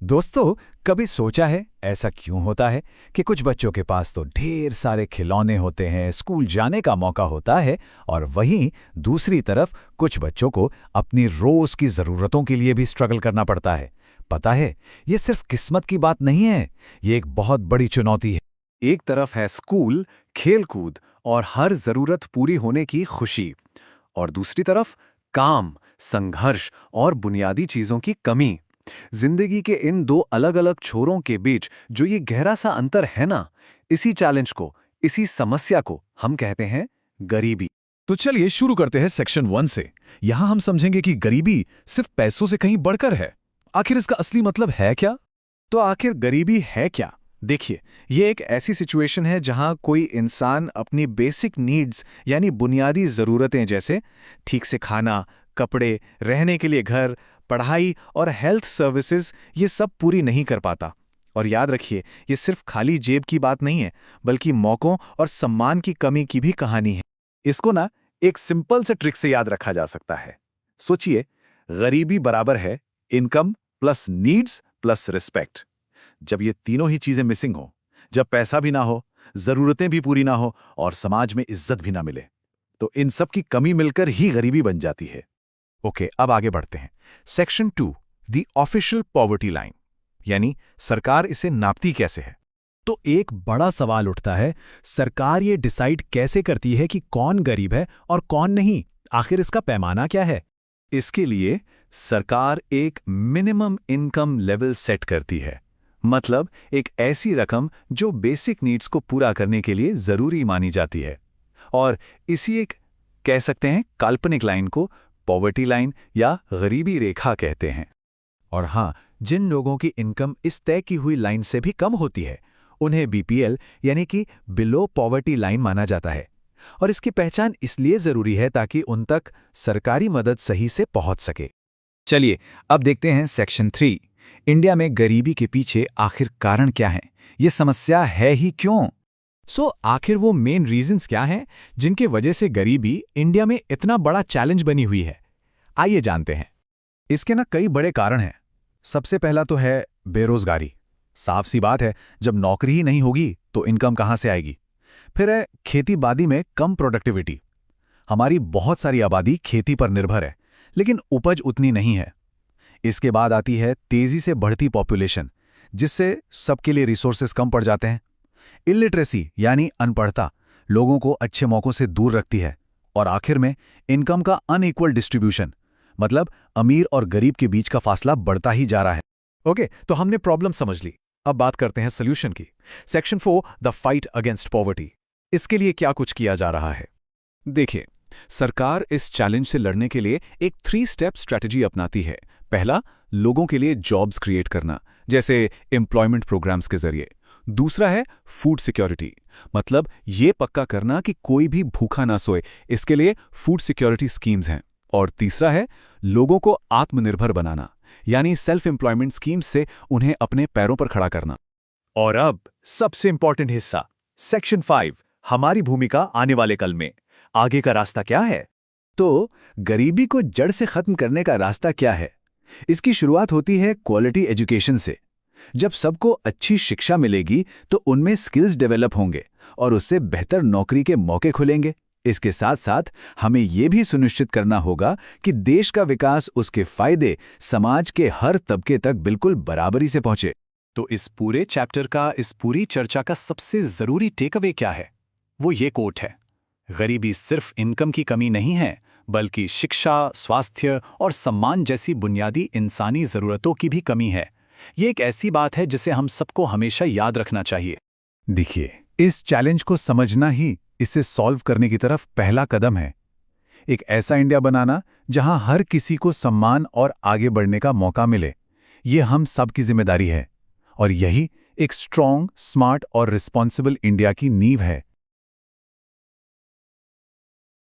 दोस्तों, कभी सोचा है ऐसा क्यों होता है कि कुछ बच्चों के पास तो ढेर सारे खिलौने होते हैं, स्कूल जाने का मौका होता है, और वहीं दूसरी तरफ कुछ बच्चों को अपनी रोज की जरूरतों के लिए भी स्ट्रगल करना पड़ता है। पता है, ये सिर्फ किस्मत की बात नहीं है, ये एक बहुत बड़ी चुनौती है। एक तरफ है स्कूल, खेलकूद और हर जरूरत पूरी होने की खुशी, और दूसरी तरफ काम, संघर्ष और बुनियादी चीजों की कमी। जिंदगी के इन दो अलग-अलग छोरों के बीच जो ये गहरा सा अंतर है ना, इसी चैलेंज को, इसी समस्या को हम कहते हैं गरीबी। तो चलिए शुरू करते हैं सेक्शन 1 से। यहां हम समझेंगे कि गरीबी सिर्फ पैसों से कहीं बढ़कर है। आखिर इसका असली मतलब है क्या? तो आखिर गरीबी है क्या? देखिए, ये एक ऐसी सिचुएशन है जहां कोई इंसान अपनी बेसिक नीड्स यानी बुनियादी ज़रूरतें जैसे ठीक से खाना, कपड़े, रहने के लिए घर, पढ़ाई और हेल्थ सर्विसेज ये सब पूरी नहीं कर पाता। और याद रखिए, ये सिर्फ खाली जेब की बात नहीं है, बल्कि मौकों और सम्मान की कमी की भी कहानी है। इसको ना एक सिंपल से ट्रिक से याद रखा जा सकता है। सोचिए, गरीबी बराबर है income plus needs plus respect. जब ये तीनों ही चीजें मिसिंग हो, जब पैसा भी ना हो, जरूरतें भी पूरी ना हो और समाज में इज्जत भी ना मिले, तो इन सब की कमी मिलकर ही गरीबी बन जाती है। ओके, अब आगे बढ़ते हैं। Section 2, the official poverty line, यानी सरकार इसे नापती कैसे है। तो एक बड़ा सवाल उठता है, सरकार ये डिसाइड कैसे करती है कि कौन गरीब है और कौन नहीं? आखिर इसका पैमाना क्या है? इसके लिए सरकार एक मिनिमम इनकम लेवल सेट करती है, मतलब एक ऐसी रकम जो बेसिक नीड्स को पूरा करने के लिए जरूरी मानी जाती है। और इसी एक, कह सकते हैं, काल्पनिक लाइन को पॉवर्टी लाइन या गरीबी रेखा कहते हैं। और हाँ, जिन लोगों की इनकम इस तय की हुई लाइन से भी कम होती है, उन्हें बीपीएल यानी कि बिलो पॉवर्टी लाइन माना जाता है। और इसकी पहचान इसलिए जरूरी है ताकि उन तक सरकारी मदद सही से पहुंच सके। चलिए, अब देखते हैं सेक्शन 3, इंडिया में गरीबी के पीछे आखिर कारण क्या है, ये समस्या है ही क्यों? आखिर वो मेन रीजंस क्या हैं जिनके वजह से गरीबी इंडिया में इतना बड़ा चैलेंज बनी हुई है? आइए जानते हैं। इसके ना कई बड़े कारण हैं। सबसे पहला तो है बेरोजगारी। साफ सी बात है, जब नौकरी ही नहीं होगी तो इनकम कहां से आएगी? फिर है खेती-बाड़ी में कम प्रोडक्टिविटी। हमारी बहुत सारी आबादी खेती पर निर्भर है, लेकिन उपज उतनी नहीं है। इसके बाद आती है तेजी से बढ़ती पॉपुलेशन, जिससे सबके लिए रिसोर्सेज कम पड़ जाते हैं। इलिटरेसी यानी अनपढ़ता लोगों को अच्छे मौकों से दूर रखती है। और आखिर में इनकम का अनइक्वल डिस्ट्रीब्यूशन, मतलब अमीर और गरीब के बीच का फासला बढ़ता ही जा रहा है। ओके, तो हमने प्रॉब्लम समझ ली। अब बात करते हैं सोल्यूशन की। Section 4, the fight against poverty. इसके लिए क्या कुछ किया जा रहा है? देखिए, सरकार इस चैलेंज से लड़ने के लिए एक 3 स्टेप स्ट्रेटजी अपनाती है। पहला, लोगों के लिए जॉब्स क्रिएट करना, जैसे एम्प्लॉयमेंट प्रोग्राम्स के जरिए। दूसरा है फूड सिक्योरिटी, मतलब ये पक्का करना कि कोई भी भूखा ना सोए, इसके लिए फूड सिक्योरिटी स्कीम्स हैं। और तीसरा है लोगों को आत्मनिर्भर बनाना, यानी सेल्फ एम्प्लॉयमेंट स्कीम्स से उन्हें अपने पैरों पर खड़ा करना। और अब सबसे इंपॉर्टेंट हिस्सा, सेक्शन 5, हमारी भूमिका आने वाले कल में। आगे का रास्ता क्या है? तो गरीबी को जड़ से खत्म करने का रास्ता क्या है? इसकी शुरुआत होती है क्वालिटी एजुकेशन से। जब सबको अच्छी शिक्षा मिलेगी तो उनमें स्किल्स डेवलप होंगे और उससे बेहतर नौकरी के मौके खुलेंगे। इसके साथ साथ हमें यह भी सुनिश्चित करना होगा कि देश का विकास, उसके फायदे समाज के हर तबके तक बिल्कुल बराबरी से पहुंचे। तो इस पूरे चैप्टर का, इस पूरी चर्चा का सबसे जरूरी टेकअवे क्या है? वो ये कोट है, गरीबी सिर्फ इनकम की कमी नहीं है, बल्कि शिक्षा, स्वास्थ्य और सम्मान जैसी बुनियादी इंसानी जरूरतों की भी कमी है। ये एक ऐसी बात है जिसे हम सबको हमेशा याद रखना चाहिए। देखिए, इस चैलेंज को समझना ही इसे सॉल्व करने की तरफ पहला कदम है। एक ऐसा इंडिया बनाना जहां हर किसी को सम्मान और आगे बढ़ने का मौका मिले, ये हम सब की जिम्मेदारी है। और यही एक स्ट्रॉन्ग, स्मार्ट और रिस्पॉन्सिबल इंडिया की नींव है।